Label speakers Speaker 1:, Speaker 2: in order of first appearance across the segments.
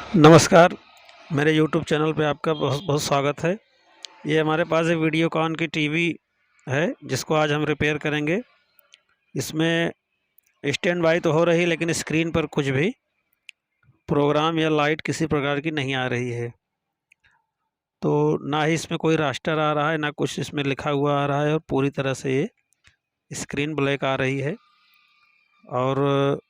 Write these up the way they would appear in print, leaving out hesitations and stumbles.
Speaker 1: नमस्कार। मेरे YouTube channel पे आपका बहुत बहुत स्वागत है। ये हमारे पास एक वीडियोकॉन की टीवी है जिसको आज हम रिपेयर करेंगे। इसमें स्टैंड बाई तो हो रही है लेकिन स्क्रीन पर कुछ भी प्रोग्राम या लाइट किसी प्रकार की नहीं आ रही है। तो ना ही इसमें कोई रास्टर आ रहा है, ना कुछ इसमें लिखा हुआ आ रहा है और पूरी तरह से ये स्क्रीन ब्लैक आ रही है। और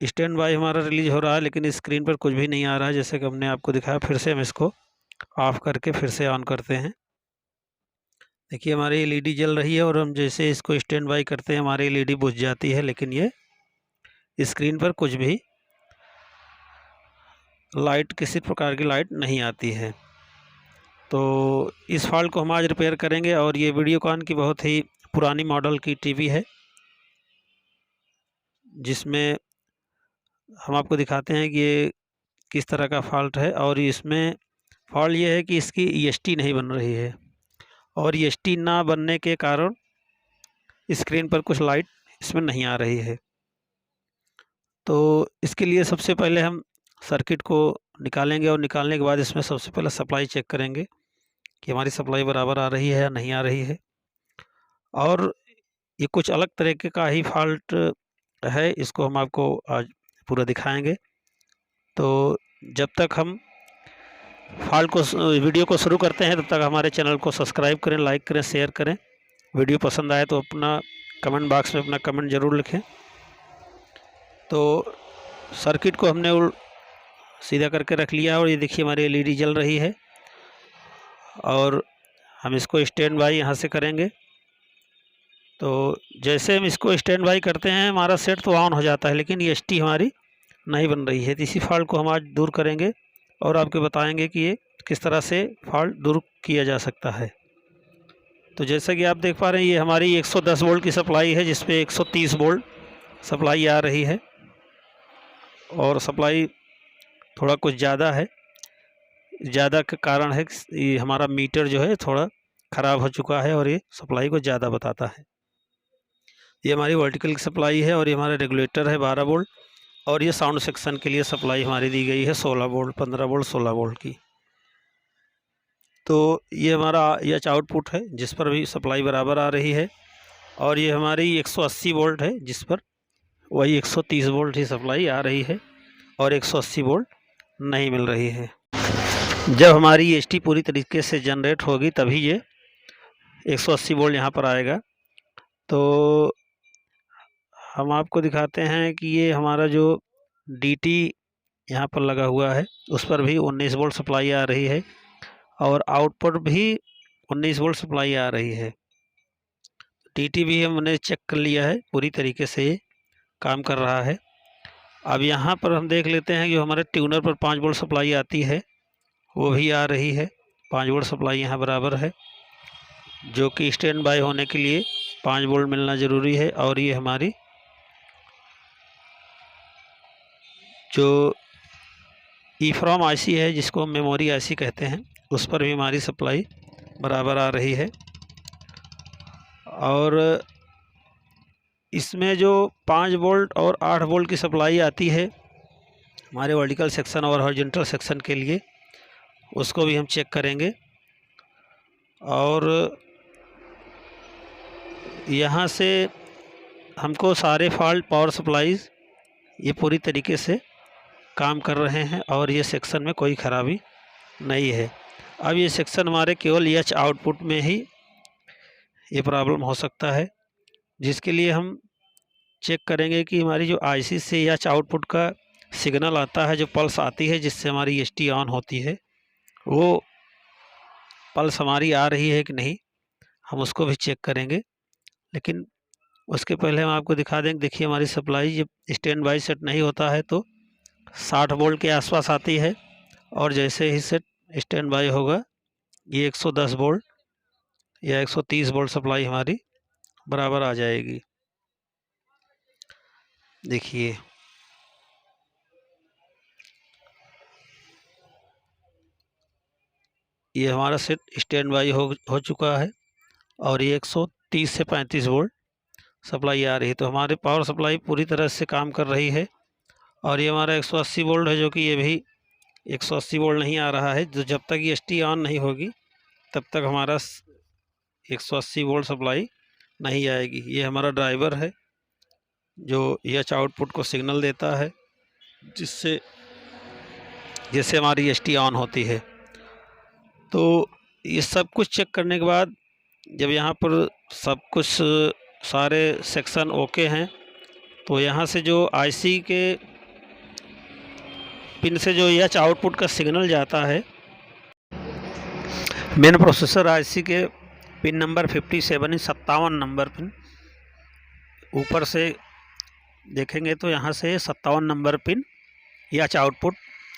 Speaker 1: स्टैंड बाई हमारा रिलीज़ हो रहा है लेकिन स्क्रीन पर कुछ भी नहीं आ रहा है, जैसे कि हमने आपको दिखाया। फिर से हम इसको ऑफ़ करके फिर से ऑन करते हैं। देखिए हमारी एलईडी जल रही है और हम जैसे इसको स्टैंड बाई करते हैं हमारी एलईडी बुझ जाती है, लेकिन ये स्क्रीन पर कुछ भी लाइट, किसी प्रकार की लाइट नहीं आती है। तो इस फॉल्ट को हम आज रिपेयर करेंगे। और ये वीडियोकॉन की बहुत ही पुरानी मॉडल की टीवी है, जिसमें हम आपको दिखाते हैं कि ये किस तरह का फॉल्ट है। और इसमें फॉल्ट ये है कि इसकी ईएसटी नहीं बन रही है, और ईएसटी ना बनने के कारण स्क्रीन पर कुछ लाइट इसमें नहीं आ रही है। तो इसके लिए सबसे पहले हम सर्किट को निकालेंगे और निकालने के बाद इसमें सबसे पहले सप्लाई चेक करेंगे कि हमारी सप्लाई बराबर आ रही है या नहीं आ रही है। और ये कुछ अलग तरीके का ही फॉल्ट है, इसको हम आपको आज पूरा दिखाएंगे। तो जब तक हम फॉल्ट को वीडियो को शुरू करते हैं तब तक हमारे चैनल को सब्सक्राइब करें, लाइक करें, शेयर करें। वीडियो पसंद आए तो अपना कमेंट बॉक्स में अपना कमेंट ज़रूर लिखें। तो सर्किट को हमने सीधा करके रख लिया और ये देखिए हमारी एलईडी जल रही है। और हम इसको स्टैंड बाई यहाँ से करेंगे। तो जैसे हम इसको स्टैंड बाई करते हैं हमारा सेट तो ऑन हो जाता है, लेकिन ईएसटी हमारी नहीं बन रही है। तो इसी फॉल्ट को हम आज दूर करेंगे और आपको बताएंगे कि ये किस तरह से फॉल्ट दूर किया जा सकता है। तो जैसा कि आप देख पा रहे हैं ये हमारी 110 वोल्ट की सप्लाई है, जिसपे 130 वोल्ट सप्लाई आ रही है। और सप्लाई थोड़ा कुछ ज़्यादा है, ज़्यादा के कारण है ये हमारा मीटर जो है थोड़ा ख़राब हो चुका है और ये सप्लाई को ज़्यादा बताता है। ये हमारी वर्टिकल की सप्लाई है और ये हमारा रेगुलेटर है 12 वोल्ट। और ये साउंड सेक्शन के लिए सप्लाई हमारी दी गई है 16 वोल्ट, 15 वोल्ट, 16 वोल्ट की। तो ये हमारा एच आउटपुट है जिस पर भी सप्लाई बराबर आ रही है। और ये हमारी 180 वोल्ट है जिस पर वही 130 वोल्ट ही सप्लाई आ रही है और 180 वोल्ट नहीं मिल रही है। जब हमारी ईएसटी पूरी तरीके से जनरेट होगी तभी ये 180 वोल्ट यहाँ पर आएगा। तो हम आपको दिखाते हैं कि ये हमारा जो डीटी यहाँ पर लगा हुआ है उस पर भी 19 वोल्ट सप्लाई आ रही है और आउटपुट भी 19 वोल्ट सप्लाई आ रही है। डीटी भी हमने चेक कर लिया है, पूरी तरीके से ये काम कर रहा है। अब यहाँ पर हम देख लेते हैं कि हमारे ट्यूनर पर 5 वोल्ट सप्लाई आती है, वो भी आ रही है। 5 वोल्ट सप्लाई यहाँ बराबर है, जो कि स्टैंड बाय होने के लिए 5 वोल्ट मिलना ज़रूरी है। और ये हमारी जो ईफ्रॉम आईसी है, जिसको हम मेमोरी आईसी कहते हैं, उस पर भी हमारी सप्लाई बराबर आ रही है। और इसमें जो 5 वोल्ट और 8 वोल्ट की सप्लाई आती है हमारे वर्टिकल सेक्शन और हॉरिजॉन्टल सेक्शन के लिए, उसको भी हम चेक करेंगे। और यहाँ से हमको सारे फॉल्ट पावर सप्लाईज ये पूरी तरीके से काम कर रहे हैं और ये सेक्शन में कोई ख़राबी नहीं है। अब ये सेक्शन हमारे केवल एच आउटपुट में ही ये प्रॉब्लम हो सकता है, जिसके लिए हम चेक करेंगे कि हमारी जो आईसी से एच आउटपुट का सिग्नल आता है, जो पल्स आती है जिससे हमारी ईएसटी ऑन होती है, वो पल्स हमारी आ रही है कि नहीं, हम उसको भी चेक करेंगे। लेकिन उसके पहले हम आपको दिखा दें। देखिए हमारी सप्लाई जब स्टैंड बाई सेट नहीं होता है तो 60 वोल्ट के आसपास आती है, और जैसे ही सेट स्टैंड बाई होगा ये 110 वोल्ट या 130 वोल्ट सप्लाई हमारी बराबर आ जाएगी। देखिए ये हमारा सेट स्टैंड बाई हो चुका है और ये 130 से 35 वोल्ट सप्लाई आ रही है। तो हमारी पावर सप्लाई पूरी तरह से काम कर रही है और ये हमारा 180 वोल्ट है, जो कि ये भी 180 वोल्ट नहीं आ रहा है। जो जब तक EST ऑन नहीं होगी तब तक हमारा 180 वोल्ट सप्लाई नहीं आएगी। ये हमारा ड्राइवर है जो EH आउटपुट को सिग्नल देता है, जिससे हमारी EST ऑन होती है। तो ये सब कुछ चेक करने के बाद जब यहाँ पर सब कुछ सारे सेक्शन ओके हैं, तो यहाँ से जो IC के पिन से जो EH आउटपुट का सिग्नल जाता है, मेन प्रोसेसर IC के पिन नंबर 57 57 नंबर पिन, ऊपर से देखेंगे तो यहाँ से 57 नंबर पिन EH आउटपुट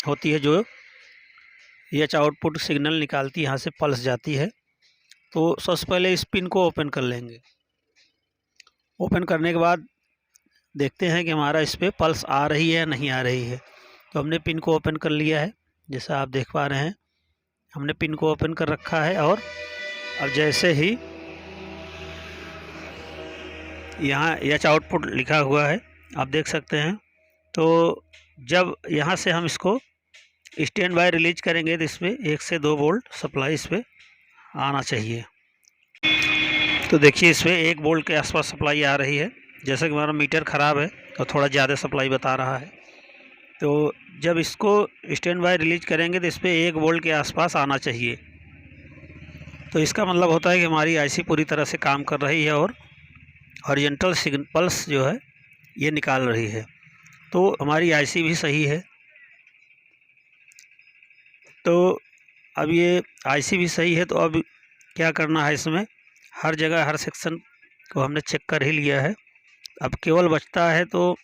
Speaker 1: होती है, जो EH आउटपुट सिग्नल निकालती है, यहाँ से पल्स जाती है। तो सबसे पहले इस पिन को ओपन कर लेंगे। ओपन करने के बाद देखते हैं कि हमारा इस पर पल्स आ रही है या नहीं आ रही है। तो हमने पिन को ओपन कर लिया है, जैसा आप देख पा रहे हैं हमने पिन को ओपन कर रखा है। और अब जैसे ही यहाँ EH आउटपुट लिखा हुआ है आप देख सकते हैं, तो जब यहाँ से हम इसको स्टैंड बाय रिलीज करेंगे तो इसमें 1 से 2 वोल्ट सप्लाई इस पर आना चाहिए। तो देखिए इसमें 1 वोल्ट के आसपास सप्लाई आ रही है। जैसे कि हमारा मीटर ख़राब है तो थोड़ा ज़्यादा सप्लाई बता रहा है। तो जब इसको स्टैंड बाय रिलीज करेंगे तो इस पर 1 वोल्ट के आसपास आना चाहिए। तो इसका मतलब होता है कि हमारी IC पूरी तरह से काम कर रही है और हॉरिजॉन्टल पल्स जो है ये निकाल रही है। तो हमारी IC भी सही है। तो अब ये IC भी सही है, तो अब क्या करना है, इसमें हर जगह हर सेक्शन को हमने चेक कर ही लिया है। अब केवल बचता है तो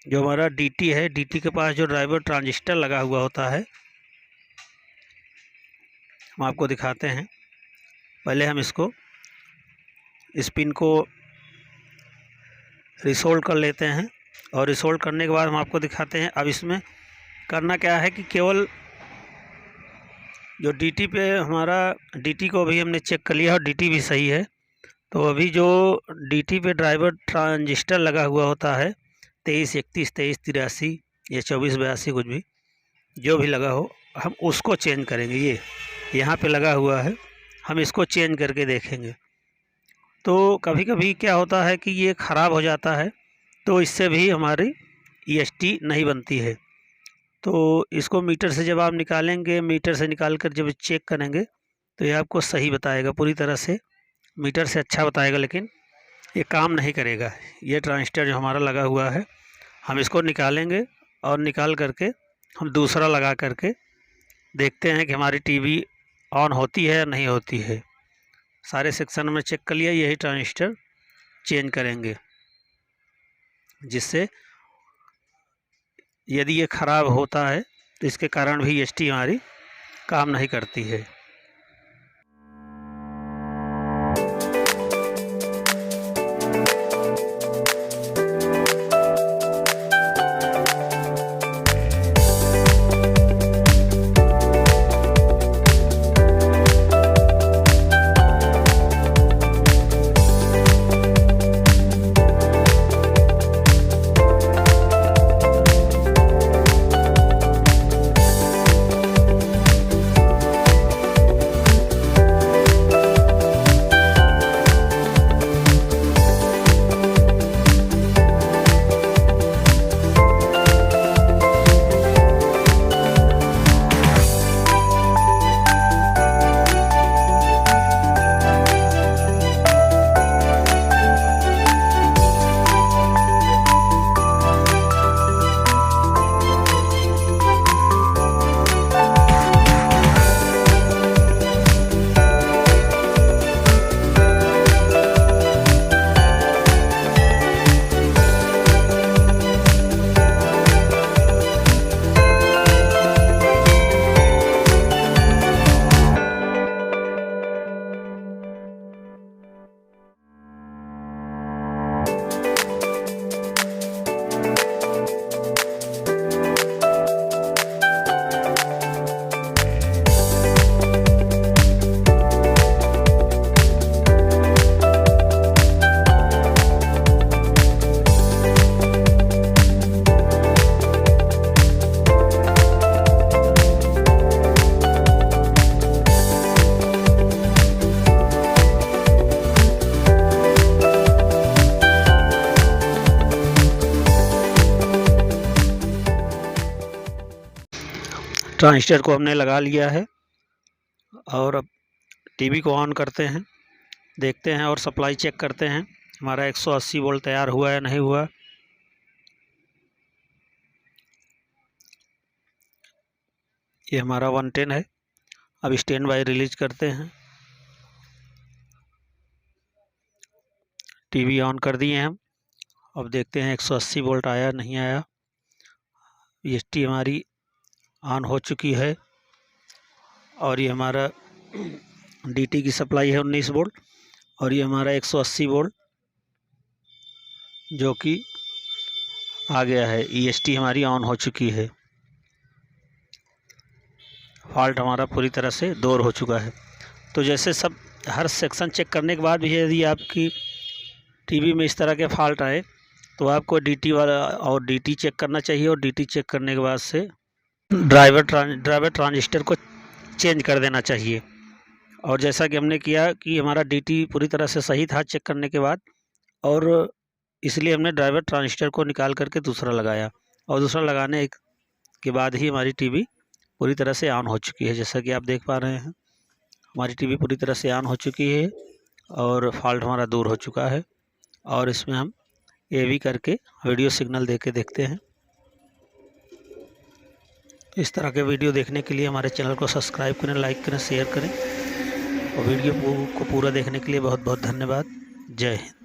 Speaker 1: जो हमारा DT है, DT के पास जो ड्राइवर ट्रांजिस्टर लगा हुआ होता है, हम आपको दिखाते हैं। पहले हम इसको इस पिन को रिसोल्व कर लेते हैं, और रिसोल्व करने के बाद हम आपको दिखाते हैं। अब इसमें करना क्या है कि केवल जो DT पे हमारा DT को भी हमने चेक कर लिया और DT भी सही है। तो अभी जो DT पे ड्राइवर ट्रांजिस्टर लगा हुआ होता है 23 31 23 83 या 24 82 कुछ भी जो भी लगा हो, हम उसको चेंज करेंगे। ये यहाँ पे लगा हुआ है, हम इसको चेंज करके देखेंगे। तो कभी कभी क्या होता है कि ये ख़राब हो जाता है, तो इससे भी हमारी EST नहीं बनती है। तो इसको मीटर से जब आप निकालेंगे, मीटर से निकाल कर जब चेक करेंगे तो ये आपको सही बताएगा, पूरी तरह से मीटर से अच्छा बताएगा, लेकिन ये काम नहीं करेगा। ये ट्रांजिस्टर जो हमारा लगा हुआ है, हम इसको निकालेंगे और निकाल करके हम दूसरा लगा करके देखते हैं कि हमारी टीवी ऑन होती है या नहीं होती है। सारे सेक्शन में चेक कर लिया, यही ट्रांजिस्टर चेंज करेंगे, जिससे यदि ये ख़राब होता है तो इसके कारण भी EST हमारी काम नहीं करती है। ट्रांजिस्टर को हमने लगा लिया है और अब टीवी को ऑन करते हैं, देखते हैं और सप्लाई चेक करते हैं हमारा 180 वोल्ट तैयार हुआ या नहीं हुआ। ये हमारा 110 है। अब स्टैंड बाय रिलीज करते हैं। टीवी ऑन कर दिए हम। अब देखते हैं 180 वोल्ट आया नहीं आया। EST हमारी ऑन हो चुकी है और ये हमारा DT की सप्लाई है 19 वोल्ट और ये हमारा 180 वोल्ट जो कि आ गया है। EST हमारी ऑन हो चुकी है। फॉल्ट हमारा पूरी तरह से दूर हो चुका है। तो जैसे सब हर सेक्शन चेक करने के बाद भी यदि आपकी टीवी में इस तरह के फॉल्ट आए तो आपको DT वाला और DT चेक करना चाहिए और DT चेक करने के बाद से ड्राइवर ट्रांजिस्टर को चेंज कर देना चाहिए। और जैसा कि हमने किया कि हमारा DT पूरी तरह से सही था चेक करने के बाद, और इसलिए हमने ड्राइवर ट्रांजिस्टर को निकाल करके दूसरा लगाया और दूसरा लगाने के बाद ही हमारी टीवी पूरी तरह से ऑन हो चुकी है। जैसा कि आप देख पा रहे हैं हमारी टीवी पूरी तरह से ऑन हो चुकी है और फॉल्ट हमारा दूर हो चुका है। और इसमें हम AV करके वीडियो सिग्नल दे के देखते हैं। इस तरह के वीडियो देखने के लिए हमारे चैनल को सब्सक्राइब करें, लाइक करें, शेयर करें और वीडियो को पूरा देखने के लिए बहुत बहुत धन्यवाद। जय हिंद।